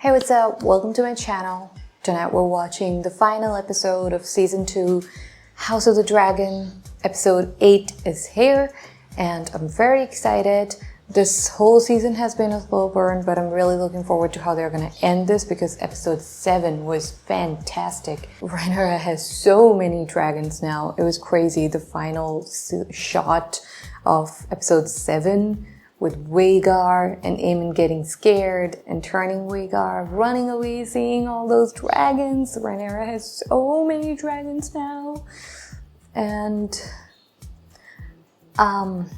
Hey, what's up? Welcome to my channel. Tonight we're watching the final episode of Season 2, House of the Dragon. Episode 8 is here, and I'm very excited. This whole season has been a slow burn, but I'm really looking forward to how they're going to end this because episode 7 was fantastic. Rhaenyra has so many dragons now. It was crazy. The final shot of episode 7 with Rhaegar and Aemon getting scared and turning Rhaegar, running away, seeing all those dragons. Rhaenyra has so many dragons now. And Aemon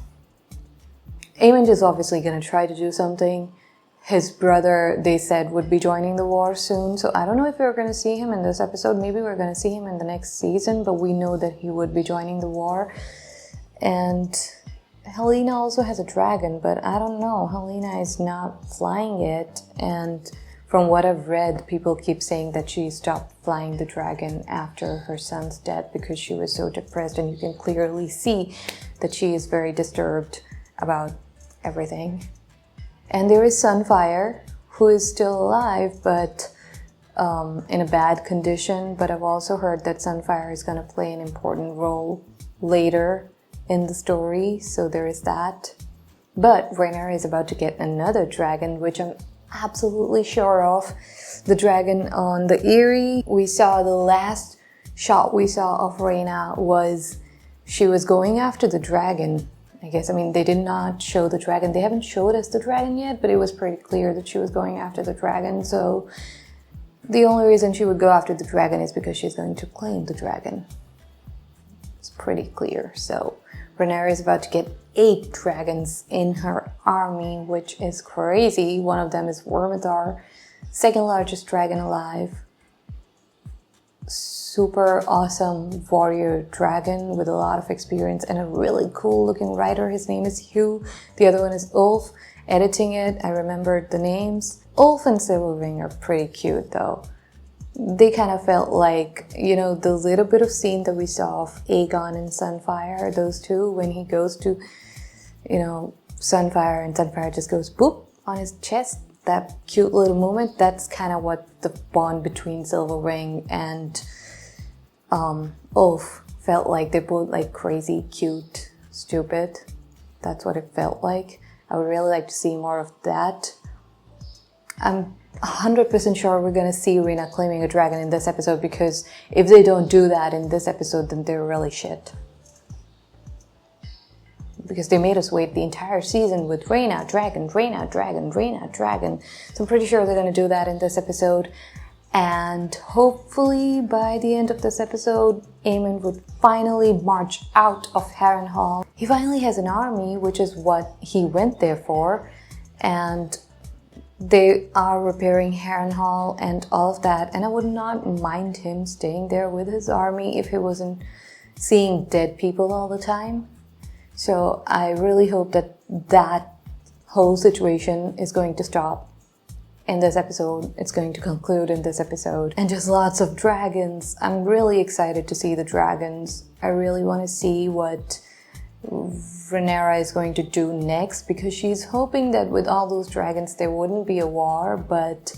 is obviously going to try to do something. His brother, they said, would be joining the war soon. So I don't know if we're going to see him in this episode. Maybe we're going to see him in the next season. But we know that he would be joining the war. And Helena also has a dragon, but I don't know. Helena is not flying it. And from what I've read, people keep saying that she stopped flying the dragon after her son's death because she was so depressed. And you can clearly see that she is very disturbed about everything. And there is Sunfire, who is still alive, but in a bad condition. But I've also heard that Sunfire is going to play an important role later in the story, so there is that. But Rhaenyra is about to get another dragon, which I'm absolutely sure of. The dragon on the Aria. We saw the last shot we saw of Rhaenyra was she was going after the dragon. I guess, they did not show the dragon. They haven't showed us the dragon yet, but it was pretty clear that she was going after the dragon. So the only reason she would go after the dragon is because she's going to claim the dragon. It's pretty clear. So Rhaenyra is about to get 8 dragons in her army, which is crazy. One of them is Wormithar, second largest dragon alive. Super awesome warrior dragon with a lot of experience and a really cool looking writer. His name is Hugh. The other one is Ulf. Editing it, I remembered the names. Ulf and Silverwing are pretty cute though. They kind of felt like, the little bit of scene that we saw of Aegon and Sunfire, those two, when he goes to, Sunfire and Sunfire just goes boop on his chest. That cute little moment, that's kind of what the bond between Silverwing and Ulf felt like. They both like crazy, cute, stupid. That's what it felt like. I would really like to see more of that. I'm 100% sure we're going to see Rhaenyra claiming a dragon in this episode, because if they don't do that in this episode, then they're really shit. Because they made us wait the entire season with Rhaenyra, dragon, Rhaenyra, dragon, Rhaenyra, dragon. So I'm pretty sure they're going to do that in this episode. And hopefully by the end of this episode, Aemon would finally march out of Harrenhal. He finally has an army, which is what he went there for. And they are repairing Harrenhal and all of that. And I would not mind him staying there with his army if he wasn't seeing dead people all the time. So I really hope that that whole situation is going to stop in this episode. It's going to conclude in this episode. And just lots of dragons. I'm really excited to see the dragons. I really want to see what Rhaenyra is going to do next, because she's hoping that with all those dragons there wouldn't be a war, but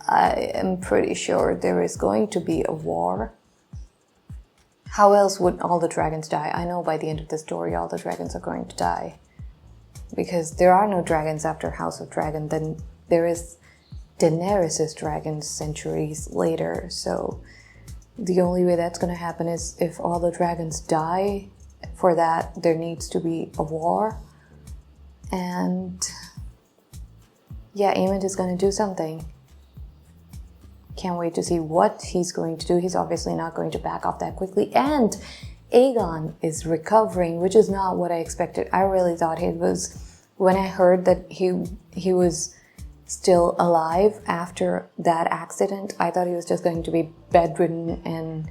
I am pretty sure there is going to be a war. How else would all the dragons die? I know by the end of the story all the dragons are going to die, because there are no dragons after House of Dragon. Then there is Daenerys' dragons centuries later, so the only way that's going to happen is if all the dragons die. For that, there needs to be a war. And yeah, Aemon is going to do something. Can't wait to see what he's going to do. He's obviously not going to back off that quickly. And Aegon is recovering, which is not what I expected. I really thought he was, when I heard that he was still alive after that accident, I thought he was just going to be bedridden and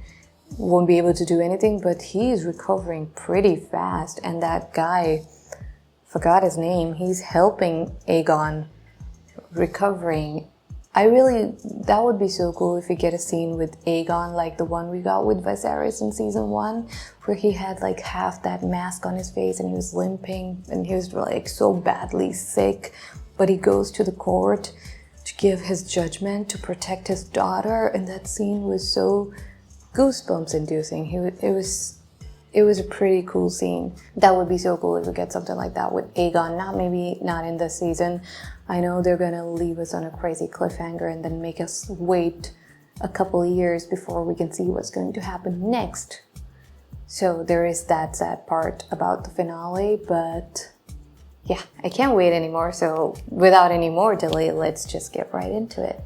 won't be able to do anything, but he's recovering pretty fast. And that guy, forgot his name, he's helping Aegon recovering. That would be so cool if we get a scene with Aegon like the one we got with Viserys in season 1, where he had like half that mask on his face and he was limping and he was like so badly sick, but he goes to the court to give his judgment, to protect his daughter, and that scene was so goosebumps inducing. It was a pretty cool scene. That would be so cool if we get something like that with Aegon. Maybe not in this season. I know they're gonna leave us on a crazy cliffhanger and then make us wait a couple of years before we can see what's going to happen next. So there is that sad part about the finale, but yeah, I can't wait anymore. So without any more delay, let's just get right into it.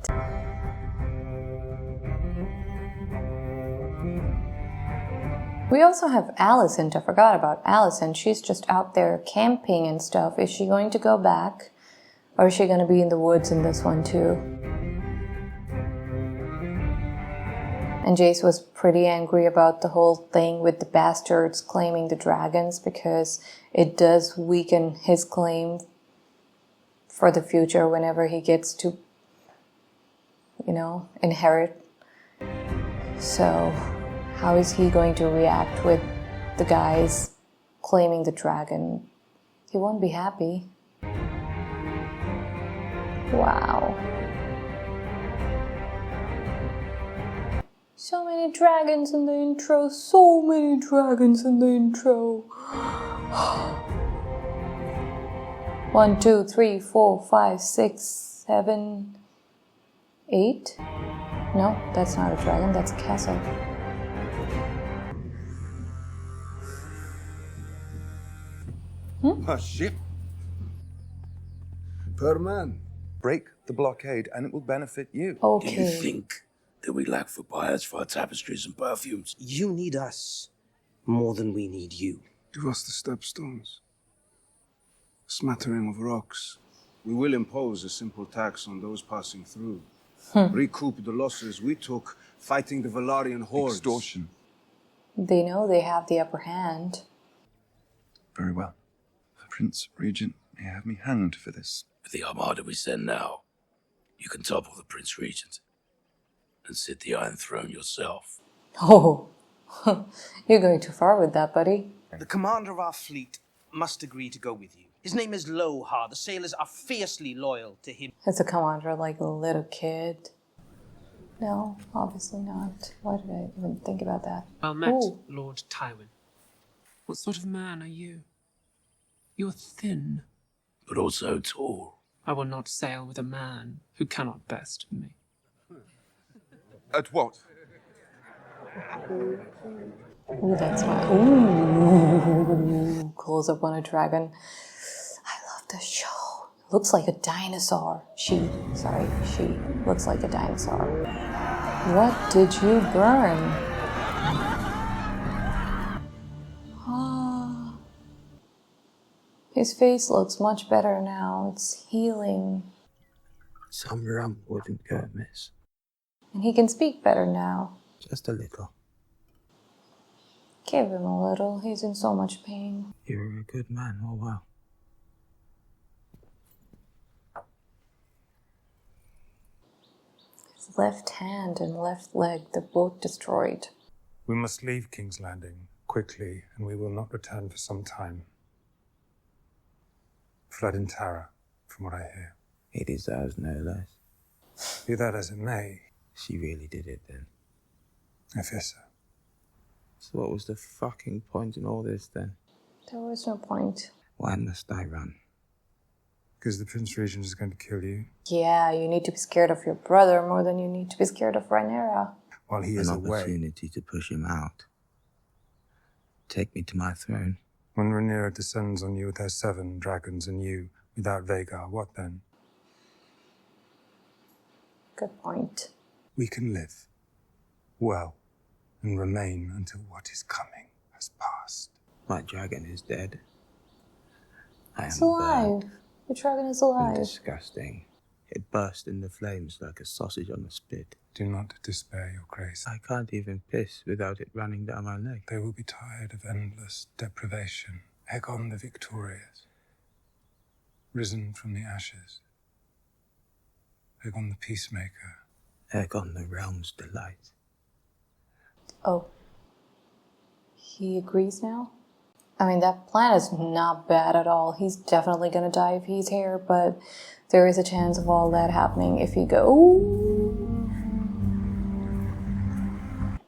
We also have Alicent. I forgot about Alicent. She's just out there camping and stuff. Is she going to go back? Or is she going to be in the woods in this one too? And Jace was pretty angry about the whole thing with the bastards claiming the dragons because it does weaken his claim for the future whenever he gets to, inherit. So how is he going to react with the guys claiming the dragon? He won't be happy. Wow. So many dragons in the intro. So many dragons in the intro. 1, 2, 3, 4, 5, 6, 7, 8. No, that's not a dragon. That's a castle. Per ship. Per man. Break the blockade and it will benefit you. Okay. Do you think that we lack for buyers for our tapestries and perfumes? You need us more than we need you. Give us the stepstones. A smattering of rocks. We will impose a simple tax on those passing through. Recoup the losses we took fighting the Velaryon hordes. Extortion. They know they have the upper hand. Very well. Prince Regent may have me hanged for this. With the armada we send now, you can topple the Prince Regent and sit the Iron Throne yourself. Oh, you're going too far with that, buddy. The commander of our fleet must agree to go with you. His name is Lohar. The sailors are fiercely loyal to him. As a commander, like a little kid. No, obviously not. Why did I even think about that? Well met, Ooh. Lord Tywin. What sort of man are you? You're thin. But also tall. I will not sail with a man who cannot best me. At what? Ooh, that's why. Ooh, close up on a dragon. I love this show. Looks like a dinosaur. She looks like a dinosaur. What did you burn? Ah. His face looks much better now. It's healing. Some rum wouldn't go amiss. And he can speak better now. Just a little. Give him a little. He's in so much pain. You're a good man, oh wow. His left hand and left leg, they're both destroyed. We must leave King's Landing quickly, and we will not return for some time. Flood in Tara, from what I hear. He deserves no less. Be that as it may, She really did it then. I fear so. So what was the fucking point in all this then? There was no point. Why must I run? Because the Prince Regent is going to kill you Yeah, you need to be scared of your brother more than you need to be scared of Rhaenyra. while he An is away. opportunity to push him out. Take me to my throne. When Rhaenyra descends on you with her 7 dragons and you without Vhagar, what then? Good point. We can live well and remain until what is coming has passed. My dragon is dead. I am It's alive. burnt The dragon is and alive. disgusting. It burst into flames like a sausage on a spit. Do not despair, your grace. I can't even piss without it running down my leg. They will be tired of endless deprivation. Aegon the victorious, risen from the ashes. Aegon the peacemaker. Aegon the realm's delight. Oh. He agrees now? I mean, that plan is not bad at all. He's definitely gonna die if he's here, but there is a chance of all that happening if he go.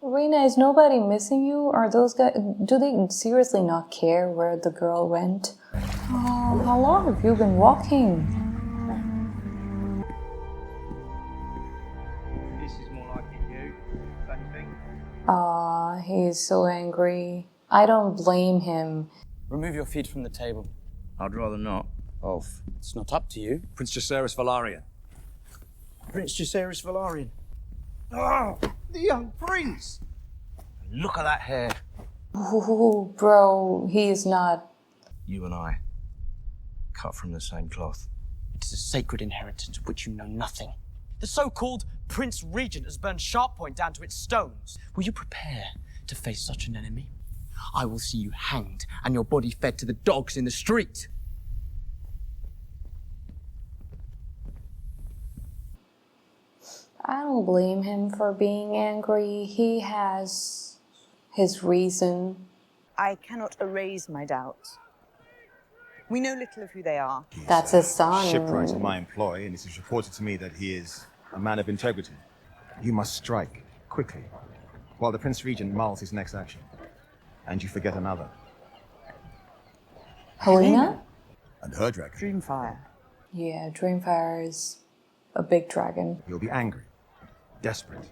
Rena, is nobody missing you? Are those guys? Do they seriously not care where the girl went? Oh, how long have you been walking? This is more like it, you, if anything. He's so angry. I don't blame him. Remove your feet from the table. I'd rather not. Ulf, it's not up to you. Prince Jacaerys Velaryon. Prince Jacaerys Velaryon. Oh, the young prince! Look at that hair. Ooh, bro, he is not. You and I, cut from the same cloth. It is a sacred inheritance of which you know nothing. The so-called Prince Regent has burned Sharppoint down to its stones. Will you prepare to face such an enemy? I will see you hanged and your body fed to the dogs in the street. I don't blame him for being angry. He has his reason. I cannot erase my doubts. We know little of who they are. That's his son. Shipwright in my employ, and it is reported to me that he is a man of integrity. You must strike quickly, while the Prince Regent mulls his next action. And you forget another. Helena? And her dragon. Dreamfire. Yeah, Dreamfire is a big dragon. You'll be angry, desperate.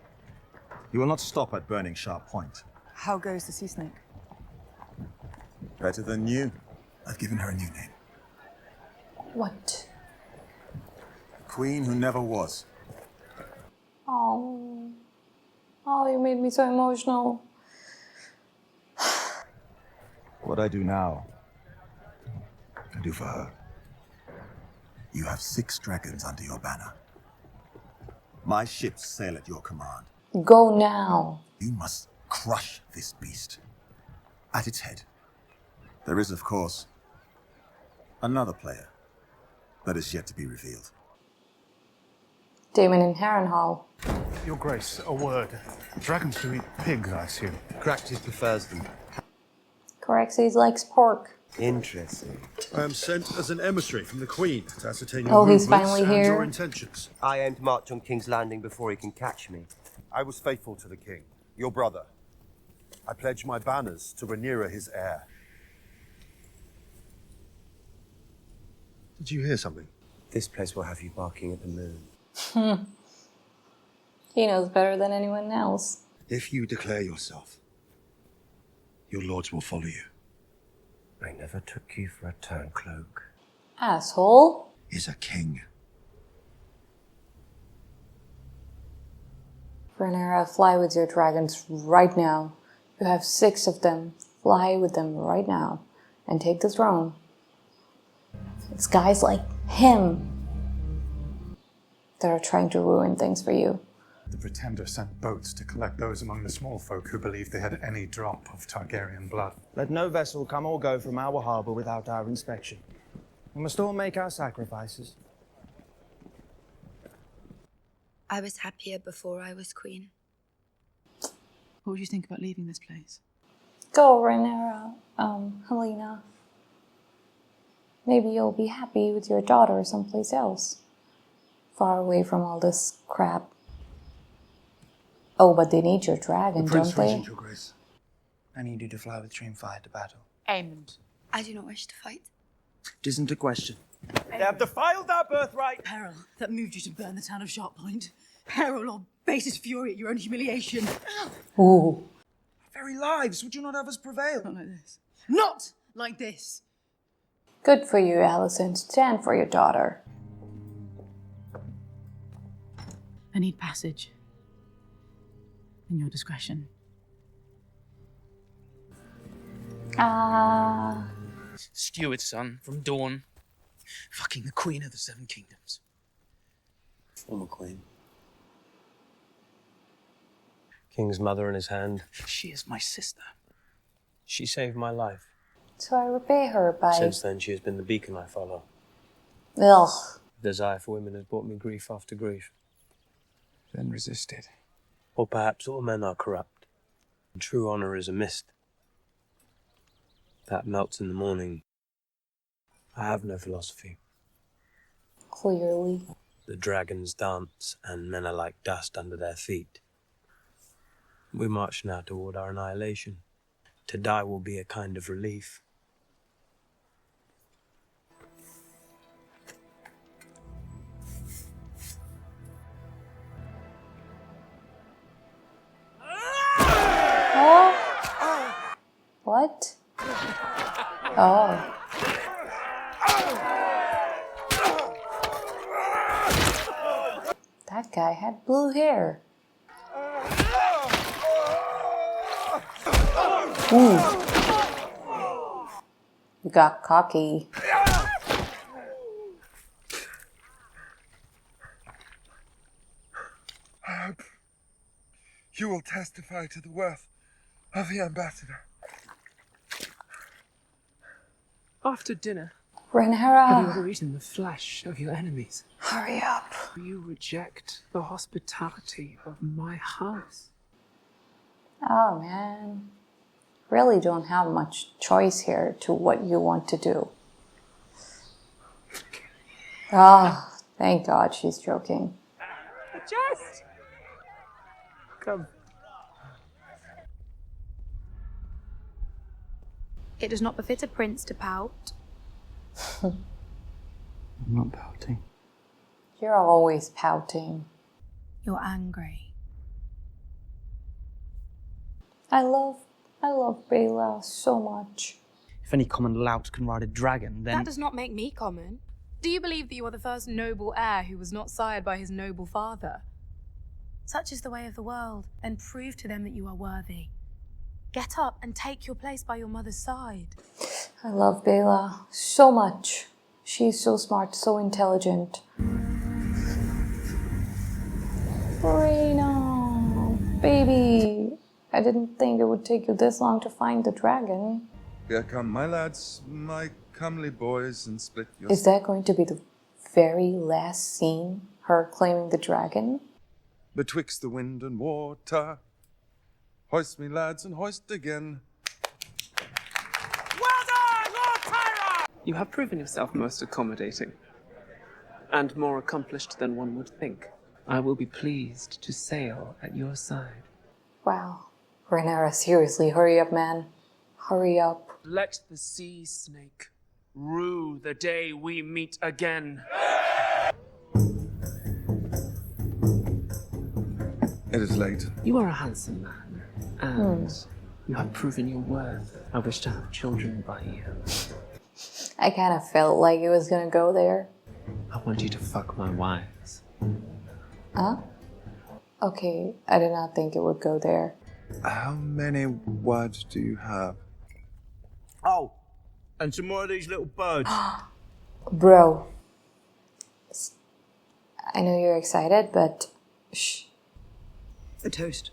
You will not stop at burning Sharppoint. How goes the sea snake? Better than you. I've given her a new name. What? Queen who never was. Oh. Oh, you made me so emotional. What I do now, I do for her. You have 6 dragons under your banner. My ships sail at your command. Go now. You must crush this beast. At its head, there is, of course, another player that is yet to be revealed. Damon in Harrenhal. Your Grace, a word. Dragons do eat pigs, I assume. Cractus prefers them. Caraxes likes pork. Interesting. I am sent as an emissary from the Queen to ascertain your Oh, he's movements finally and here. your intentions. I aim to march on King's Landing before he can catch me. I was faithful to the King, your brother. I pledge my banners to Rhaenyra, his heir. Did you hear something? This place will have you barking at the moon. He knows better than anyone else. If you declare yourself, your lords will follow you. I never took you for a turncloak. Asshole. Is a king. Rhaenyra, fly with your dragons right now. You have 6 of them. Fly with them right now. And take the throne. It's guys like him that are trying to ruin things for you. The Pretender sent boats to collect those among the small folk who believed they had any drop of Targaryen blood. Let no vessel come or go from our harbour without our inspection. We must all make our sacrifices. I was happier before I was queen. What would you think about leaving this place? Go, Rhaenyra. Helena. Maybe you'll be happy with your daughter someplace else. Far away from all this crap. Oh, but they need your dragon, don't they? Your Grace. I need you to fly with Dreamfire to battle. Aemond. I do not wish to fight. It isn't a question. They have defiled our birthright. Peril that moved you to burn the town of Sharppoint. Peril or basest fury at your own humiliation. Ooh. Very lives, would you not have us prevail? Not like this. Not like this! Good for you, Alicent. Stand for your daughter. I need passage. In your discretion. Steward's son from Dawn. Fucking the Queen of the Seven Kingdoms. Former queen. King's mother in his hand. She is my sister. She saved my life. So I repay her by... Since then, she has been the beacon I follow. Ugh. Desire for women has brought me grief after grief. Then resisted. Or perhaps all men are corrupt, and true honor is a mist. That melts in the morning. I have no philosophy. Clearly. The dragons dance, and men are like dust under their feet. We march now toward our annihilation. To die will be a kind of relief. Oh. What? Oh. That guy had blue hair. Ooh. You got cocky. I hope you will testify to the worth of the ambassador. After dinner, Rhaenyra. have you ever eaten the flesh of your enemies? Hurry up. You reject the hospitality of my house. Oh man. Really don't have much choice here to what you want to do. Ah, thank God she's joking. Just come. It does not befit a prince to pout. I'm not pouting. You're always pouting. You're angry. I love Bela so much. If any common lout can ride a dragon, then... That does not make me common. Do you believe that you are the first noble heir who was not sired by his noble father? Such is the way of the world, and prove to them that you are worthy. Get up and take your place by your mother's side. I love Bela so much. She's so smart, so intelligent. Rhaena, baby. I didn't think it would take you this long to find the dragon. Here come my lads, my comely boys, and split your... Is that going to be the very last scene? Her claiming the dragon? Betwixt the wind and water, hoist me, lads, and hoist again. Well done, Lord Tyra! You have proven yourself most accommodating. And more accomplished than one would think. I will be pleased to sail at your side. Wow. Rhaenyra, seriously, hurry up, man. Hurry up. Let the sea snake rue the day we meet again. It is late. You are a handsome man, and you have proven your worth. I wish to have children by you. I kind of felt like it was gonna go there. I want you to fuck my wives. Huh? Okay, I did not think it would go there. How many words do you have? Oh, and some more of these little birds. Bro. I know you're excited, but shh. A toast.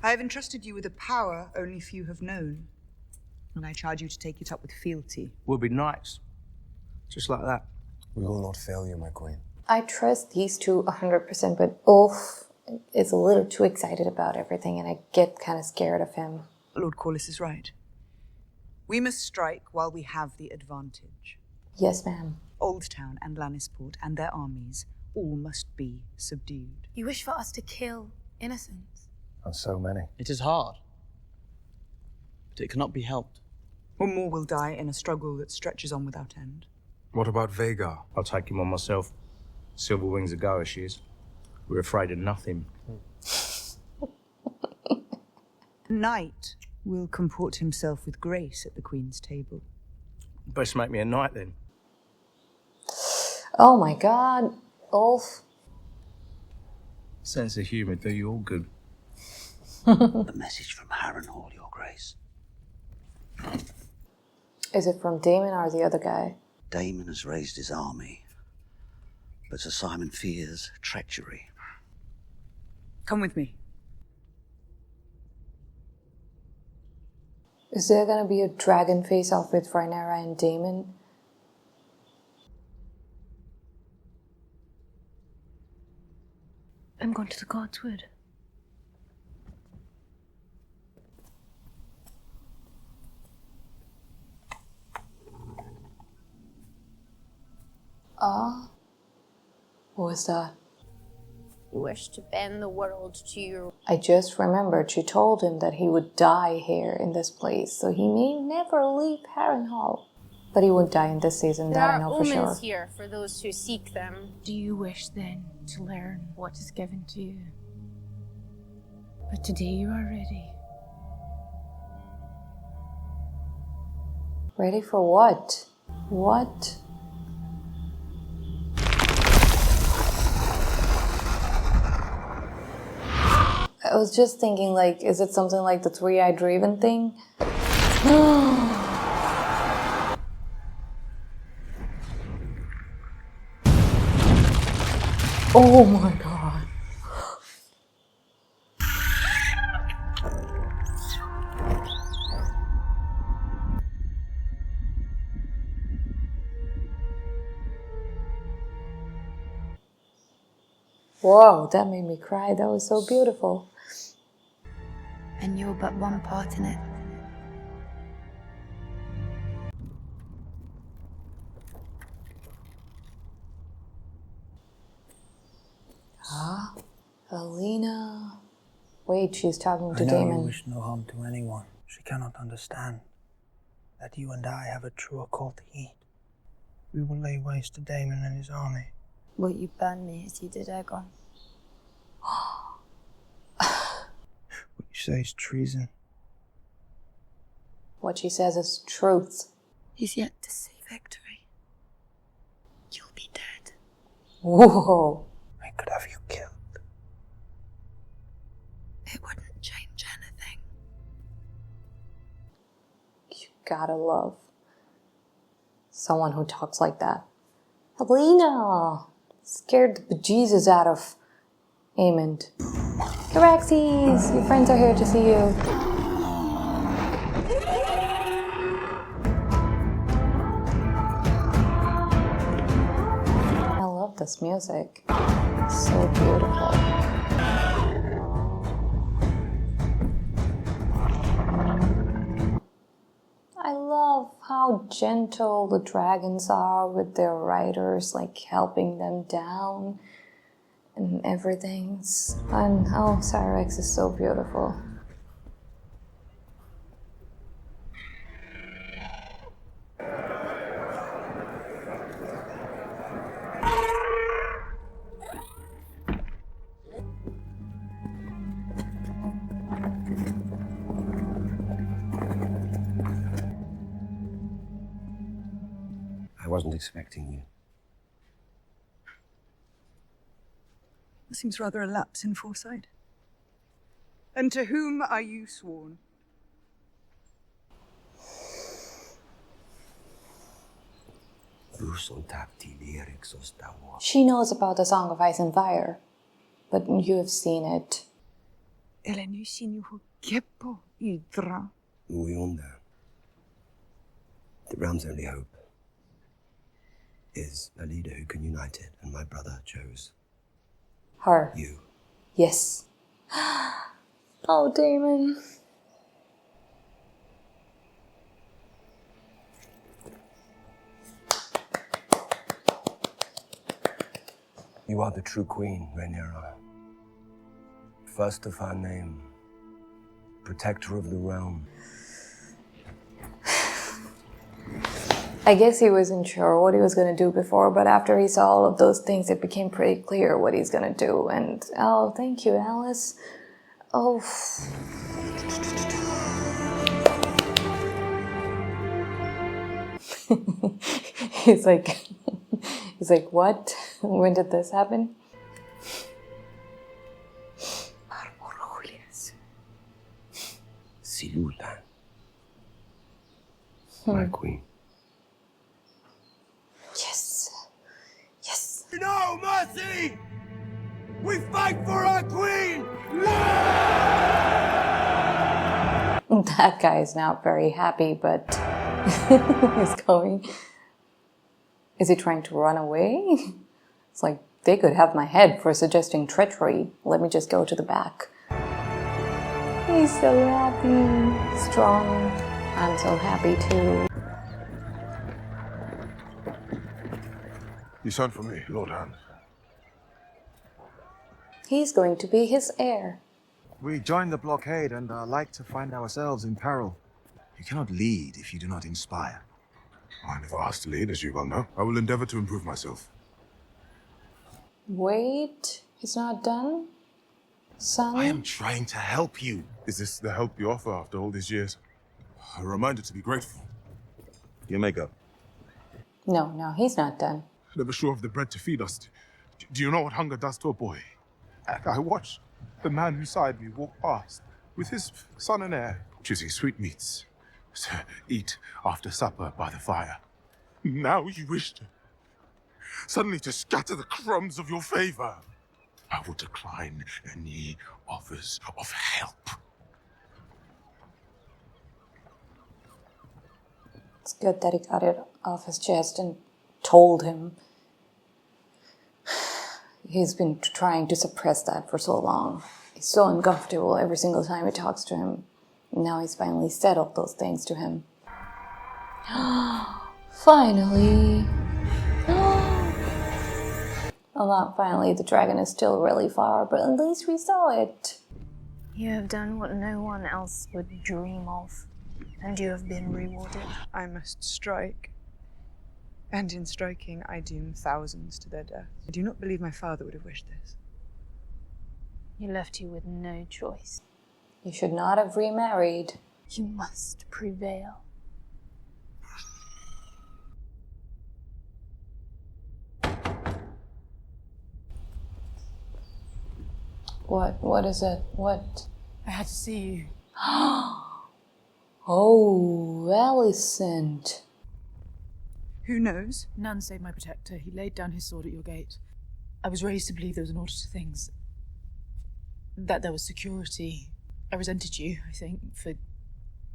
I have entrusted you with a power only few have known, and I charge you to take it up with fealty. We'll be knights. Just like that. We will not fail you, my queen. I trust these two 100%, but Ulf is a little too excited about everything, and I get kind of scared of him. Lord Corlys is right. We must strike while we have the advantage. Yes, ma'am. Old Town and Lannisport and their armies all must be subdued. You wish for us to kill innocents. And so many. It is hard. But it cannot be helped. Or more will die in a struggle that stretches on without end. What about Vhagar? I'll take him on myself. Silver Wings a goer she is. We're afraid of nothing. Knight will comport himself with grace at the Queen's table. Best make me a knight then. Oh my god, Ulf. Sense of humour do you all good. A message from Harrenhal, Your Grace. Is it from Daemon or the other guy? Daemon has raised his army, but Sir Simon fears treachery. Come with me. Is there gonna be a dragon face-off with Rhaenyra and Daemon? I'm going to the God's Wood. What was that? You wish to bend the world to your... I just remembered she told him that he would die here in this place, so he may never leave Harrenhal. But he won't die in this season, There that I are know for sure. omens here for those who seek them. Do you wish then to learn what is given to you? But today you are ready. Ready for what? What? I was just thinking, like, is it something like the three-eyed raven thing? Oh my god. Whoa, that made me cry. That was so beautiful. And you're but one part in it. Ah, Alina. Wait, she's talking to I know Damon. you wish no harm to anyone. She cannot understand that you and I have a truer call to heed. We will lay waste to Damon and his army. Will you burn me as you did Aegon? What you say is treason. What she says is truth. He's yet to see victory. You'll be dead. Whoa. I could have you killed. It wouldn't change anything. You gotta love someone who talks like that. Alina! Scared the bejesus out of Aemond. Caraxes! Your friends are here to see you. I love this music. It's so beautiful. I love how gentle the dragons are with their riders, like helping them down and everything. And oh, Cyrex is so beautiful. I wasn't expecting you. That seems rather a lapse in foresight. And to whom are you sworn? She knows about the Song of Ice and Fire, but you have seen it. Uyunda. The realm's only hope is a leader who can unite it, and my brother chose Her. you. Yes. Oh, Damon. You are the true queen, Rhaenyra. First of her name, protector of the realm. I guess he wasn't sure what he was going to do before, but after he saw all of those things, it became pretty clear what he's going to do. And, oh, thank you, Alice. Oh. he's like, what? When did this happen? Silula. My queen. Yes. Yes. No mercy! We fight for our queen! That guy is not very happy, but he's going. Is he trying to run away? It's like, they could have my head for suggesting treachery. Let me just go to the back. He's so happy. Strong. I'm so happy too. You sent for me, Lord Hand. He's going to be his heir. We joined the blockade and are like to find ourselves in peril. You cannot lead if you do not inspire. I never asked to lead, as you well know. I will endeavor to improve myself. Wait, he's not done? Son? I am trying to help you. Is this the help you offer after all these years? A reminder to be grateful. You may go. No, he's not done. Never sure of the bread to feed us. Do you know what hunger does to a boy? I watched the man beside me walk past with his son and heir, choosing sweetmeats to eat after supper by the fire. Now you wish to suddenly to scatter the crumbs of your favor. I will decline any offers of help. It's good that he got it off his chest and told him. He's been trying to suppress that for so long. He's so uncomfortable every single time he talks to him. And now he's finally said all those things to him. Finally. Well, not finally, the dragon is still really far, but at least we saw it. You have done what no one else would dream of, and you have been rewarded. I must strike. And in striking, I doom thousands to their death. I do not believe my father would have wished this. He left you with no choice. You should not have remarried. You must prevail. What is it? What? I had to see you. Oh, Alicent. Who knows? None save my protector. He laid down his sword at your gate. I was raised to believe there was an order to things. That there was security. I resented you, I think, for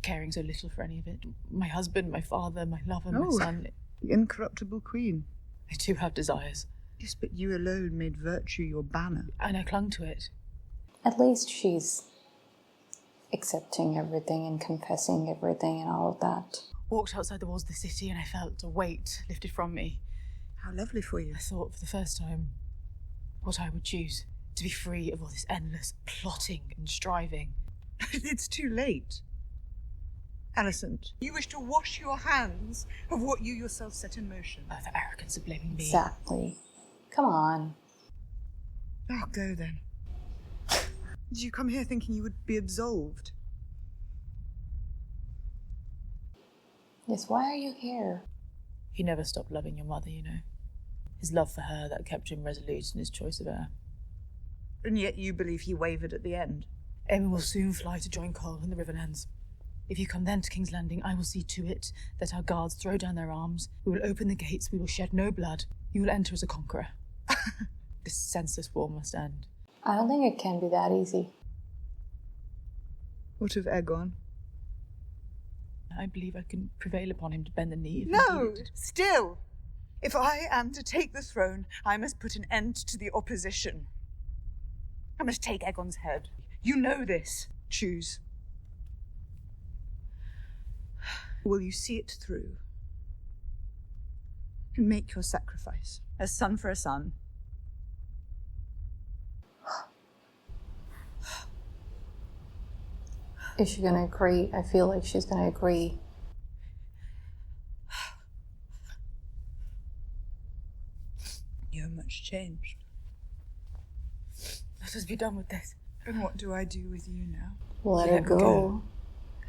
caring so little for any of it. My husband, my father, my lover, my son. The incorruptible queen. I too have desires. Yes, but you alone made virtue your banner. And I clung to it. At least she's accepting everything and confessing everything and all of that. Walked outside the walls of the city and I felt a weight lifted from me. How lovely for you. I thought for the first time what I would choose. To be free of all this endless plotting and striving. It's too late. Alicent, you wish to wash your hands of what you yourself set in motion. The arrogance of blaming me. Exactly. Come on. Oh, go then. Did you come here thinking you would be absolved? Yes, why are you here? He never stopped loving your mother, you know. His love for her that kept him resolute in his choice of heir. And yet you believe he wavered at the end? Aemon will soon fly to join Cole in the Riverlands. If you come then to King's Landing, I will see to it that our guards throw down their arms. We will open the gates. We will shed no blood. You will enter as a conqueror. This senseless war must end. I don't think it can be that easy. What of Aegon? I believe I can prevail upon him to bend the knee. No, still! If I am to take the throne, I must put an end to the opposition. I must take Aegon's head. You know this. Choose. Will you see it through? And make your sacrifice. A son for a son. Is she gonna agree? I feel like she's gonna agree. You are much changed. Let us be done with this. And what do I do with you now? Let her go.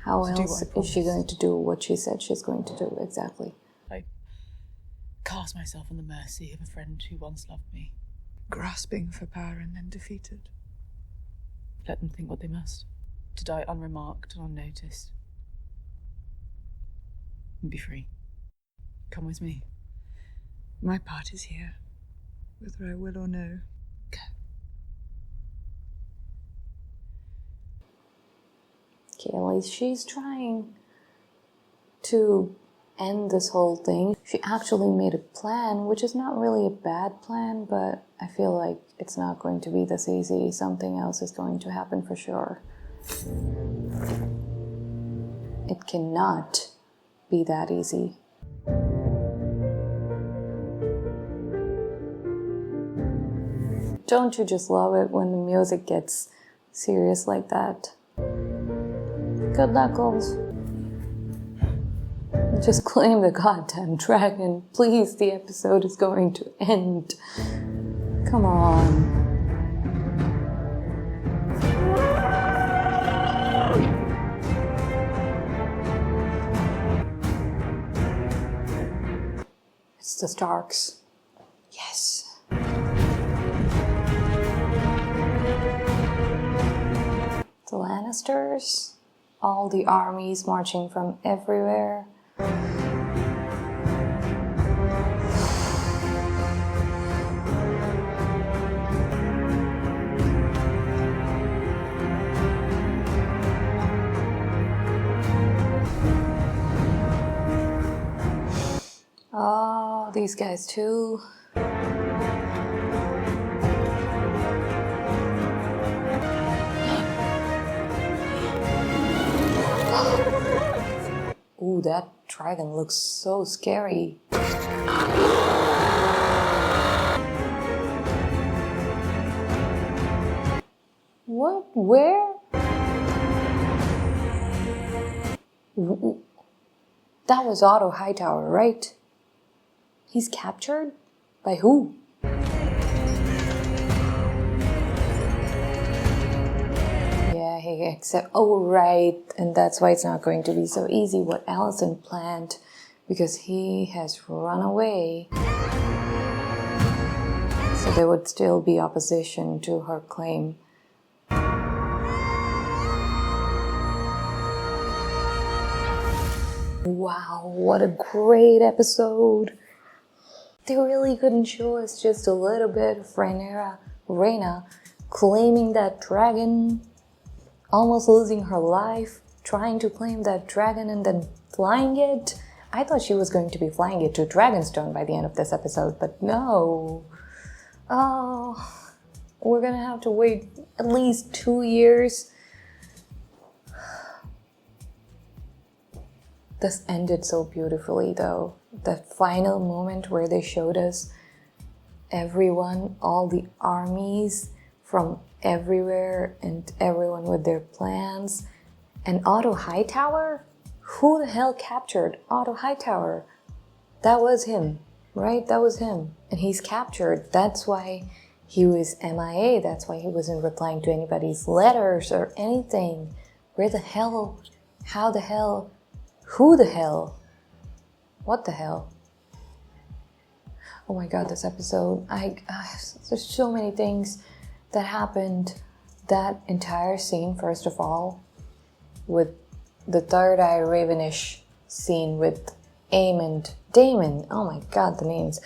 How To do else what I is she promised. going to do what she said she's going to do? Exactly. I cast myself on the mercy of a friend who once loved me. Grasping for power and then defeated. Let them think what they must. To die unremarked and unnoticed. And be free. Come with me. My part is here, whether I will or no. Okay, at least she's trying to end this whole thing. She actually made a plan, which is not really a bad plan, but I feel like it's not going to be this easy. Something else is going to happen for sure. It cannot be that easy. Don't you just love it when the music gets serious like that? Good knuckles. Just claim the goddamn dragon. Please, the episode is going to end. Come on. It's the Starks. Yes. The Lannisters. All the armies marching from everywhere. Oh, these guys too. Ooh, that dragon looks so scary. What? Where? That was Otto Hightower, right? He's captured? By who? Yeah, he accept. Oh, right. And that's why it's not going to be so easy what Allison planned, because he has run away. So there would still be opposition to her claim. Wow, what a great episode. They really couldn't show us just a little bit of Rhaena claiming that dragon, almost losing her life, trying to claim that dragon and then flying it. I thought she was going to be flying it to Dragonstone by the end of this episode, but no. Oh, we're gonna have to wait at least 2 years. This ended so beautifully though. That final moment where they showed us everyone, all the armies from everywhere and everyone with their plans. And Otto Hightower? Who the hell captured Otto Hightower? That was him, right? That was him. And he's captured. That's why he was MIA. That's why he wasn't replying to anybody's letters or anything. Where the hell? How the hell? Who the hell? What the hell? Oh my god, this episode. There's so many things that happened. That entire scene, first of all, with the Third Eye Ravenish scene with Damon. Oh my god, the names.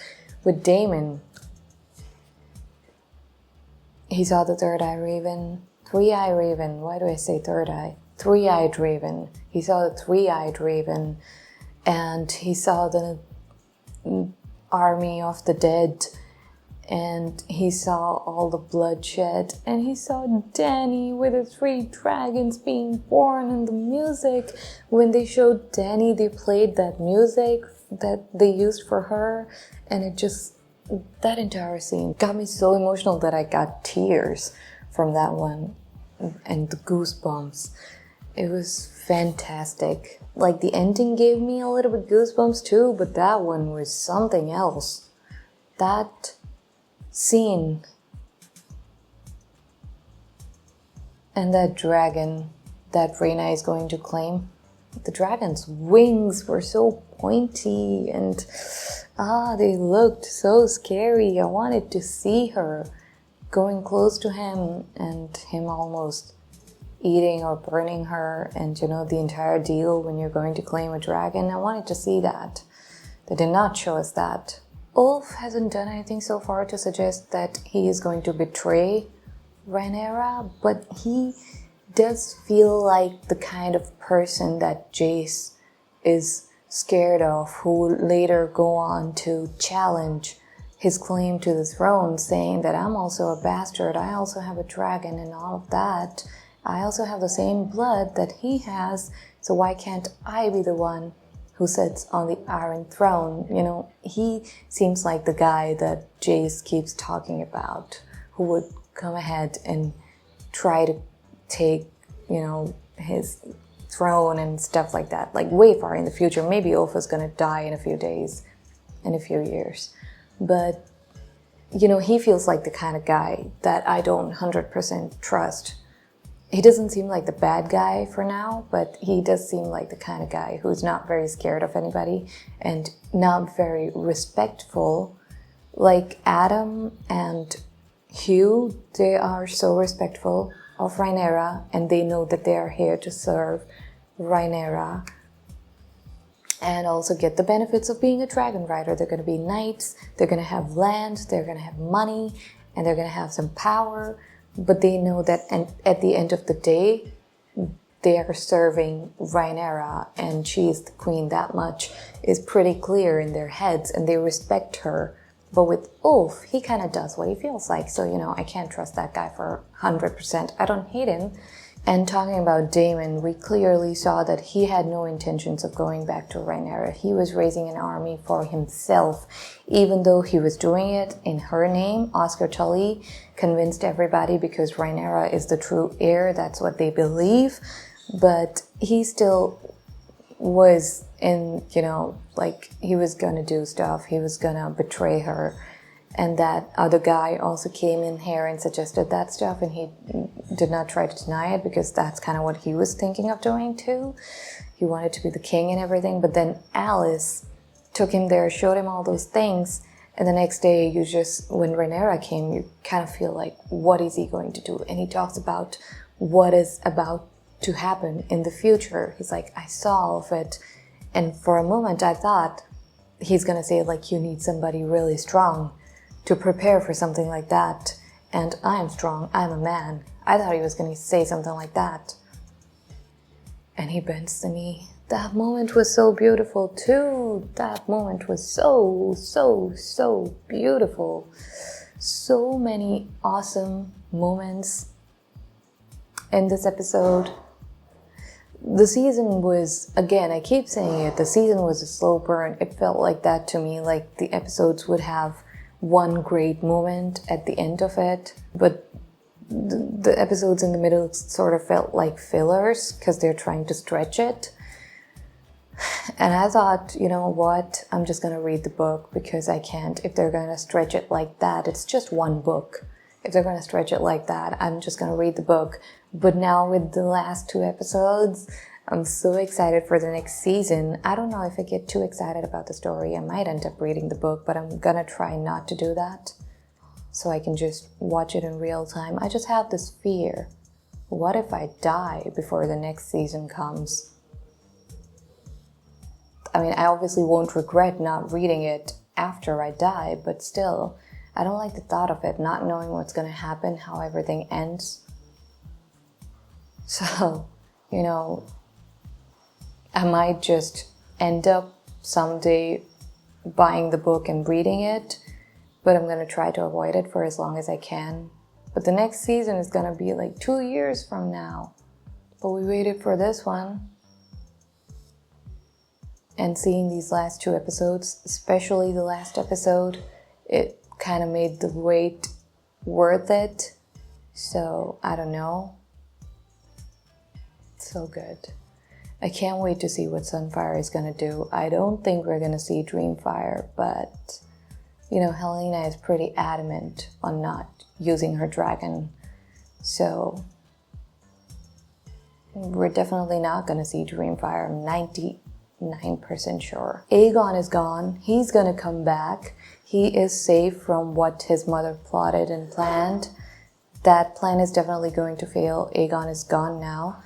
With Damon. He saw the Third Eye Raven. Three-Eye Raven. Why do I say Third Eye? Three-Eyed Raven. He saw the Three-Eyed Raven. And he saw the army of the dead. And he saw all the bloodshed. And he saw Dany with the 3 dragons being born and the music. When they showed Dany, they played that music that they used for her. And it just, that entire scene got me so emotional that I got tears from that one. And the goosebumps. It was fantastic. Like, the ending gave me a little bit goosebumps too, but that one was something else. That scene and that dragon that Rhaena is going to claim. The dragon's wings were so pointy and they looked so scary. I wanted to see her going close to him and him almost eating or burning her, and the entire deal when you're going to claim a dragon. I wanted to see that. They did not show us that. Ulf hasn't done anything so far to suggest that he is going to betray Rhaenyra, but he does feel like the kind of person that Jace is scared of, who will later go on to challenge his claim to the throne, saying that I'm also a bastard, I also have a dragon and all of that. I also have the same blood that he has, so why can't I be the one who sits on the Iron Throne? He seems like the guy that Jace keeps talking about, who would come ahead and try to take, his throne and stuff like that, like way far in the future. Maybe Ulf is gonna die in a few days, in a few years. But, he feels like the kind of guy that I don't 100% trust. He doesn't seem like the bad guy for now, but he does seem like the kind of guy who's not very scared of anybody and not very respectful. Like Adam and Hugh, they are so respectful of Rhaenyra, and they know that they are here to serve Rhaenyra and also get the benefits of being a dragon rider. They're going to be knights, they're going to have land, they're going to have money, and they're going to have some power. But they know that at the end of the day, they are serving Rhaenyra, and she is the queen. That much is pretty clear in their heads, and they respect her. But with Ulf, he kind of does what he feels like. So, I can't trust that guy for 100%. I don't hate him. And talking about Daemon, we clearly saw that he had no intentions of going back to Rhaenyra. He was raising an army for himself, even though he was doing it in her name. Oscar Tully convinced everybody because Rhaenyra is the true heir. That's what they believe. But he still was in, he was gonna do stuff. He was gonna betray her. And that other guy also came in here and suggested that stuff, and he did not try to deny it because that's kind of what he was thinking of doing too. He wanted to be the king and everything, but then Alice took him there, showed him all those things, and the next day when Rhaenyra came, you kind of feel like, what is he going to do? And he talks about what is about to happen in the future. He's like, I saw all of it, and for a moment I thought he's gonna say like, you need somebody really strong to prepare for something like that. And I'm strong, I'm a man. I thought he was going to say something like that. And he bends the knee. That moment was so beautiful too. That moment was so, so, so beautiful. So many awesome moments in this episode. The season was, again, I keep saying it, the season was a slow burn. It felt like that to me, like the episodes would have one great moment at the end of it, but the episodes in the middle sort of felt like fillers because they're trying to stretch it. And I thought, you know what, I'm just gonna read the book because I can't. If they're gonna stretch it like that, it's just one book. If they're gonna stretch it like that, I'm just gonna read the book. But now with the last 2 episodes, I'm so excited for the next season. I don't know if I get too excited about the story. I might end up reading the book, but I'm gonna try not to do that so I can just watch it in real time. I just have this fear. What if I die before the next season comes? I mean, I obviously won't regret not reading it after I die, but still, I don't like the thought of it, not knowing what's gonna happen, how everything ends. So, I might just end up someday buying the book and reading it, but I'm going to try to avoid it for as long as I can. But the next season is going to be like 2 years from now. But we waited for this one. And seeing these last 2 episodes, especially the last episode, it kind of made the wait worth it. So, I don't know. So good. I can't wait to see what Sunfire is going to do. I don't think we're going to see Dreamfire, but, Helena is pretty adamant on not using her dragon. So, we're definitely not going to see Dreamfire. I'm 99% sure. Aegon is gone. He's going to come back. He is safe from what his mother plotted and planned. That plan is definitely going to fail. Aegon is gone now.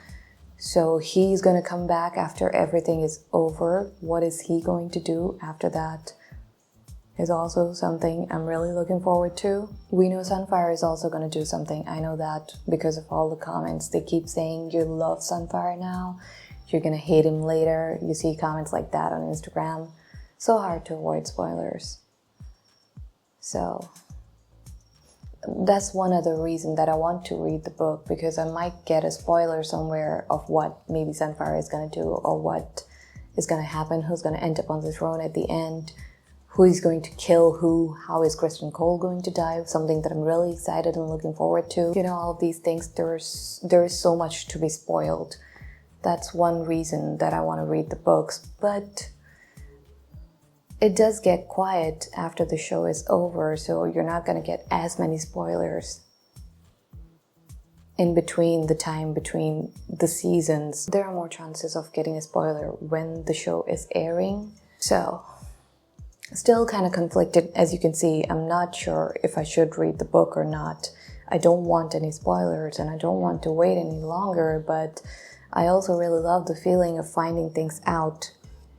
So he's going to come back after everything is over. What is he going to do after that is also something I'm really looking forward to. We know Sunfire is also going to do something. I know that because of all the comments. They keep saying you love Sunfire now. You're going to hate him later. You see comments like that on Instagram. So hard to avoid spoilers. So that's one other reason that I want to read the book, because I might get a spoiler somewhere of what maybe Sunfire is going to do or what is going to happen, who's going to end up on the throne at the end, who is going to kill who, how is Kristen Cole going to die, something that I'm really excited and looking forward to. You know, all of these things, there is so much to be spoiled. That's one reason that I want to read the books, but it does get quiet after the show is over, so you're not going to get as many spoilers in between the time between the seasons. There are more chances of getting a spoiler when the show is airing. So, still kind of conflicted, as you can see. I'm not sure if I should read the book or not. I don't want any spoilers and I don't want to wait any longer, but I also really love the feeling of finding things out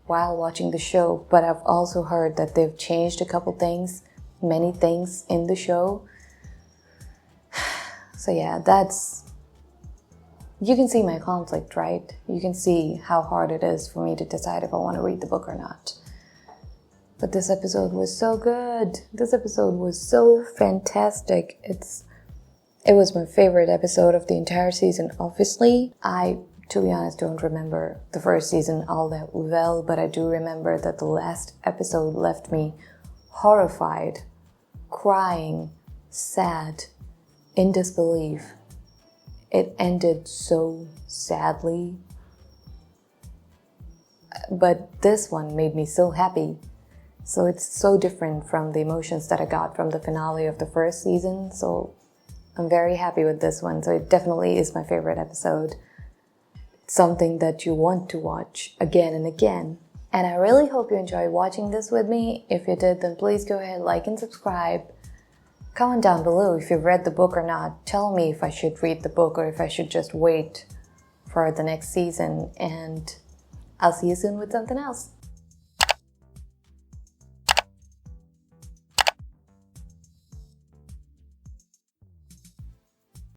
while watching the show. But I've also heard that they've changed a couple things, many things in the show. So yeah, you can see my conflict, right? You can see how hard it is for me to decide if I want to read the book or not. But this episode was so good. This episode was so fantastic. It was my favorite episode of the entire season, obviously. I, to be honest, don't remember the first season all that well, but I do remember that the last episode left me horrified, crying, sad, in disbelief. It ended so sadly. But this one made me so happy. So it's so different from the emotions that I got from the finale of the first season. So I'm very happy with this one. So it definitely is my favorite episode. It's something that you want to watch again and again. And I really hope you enjoyed watching this with me. If you did, then please go ahead, like and subscribe. Comment down below if you've read the book or not. Tell me if I should read the book or if I should just wait for the next season. And I'll see you soon with something else.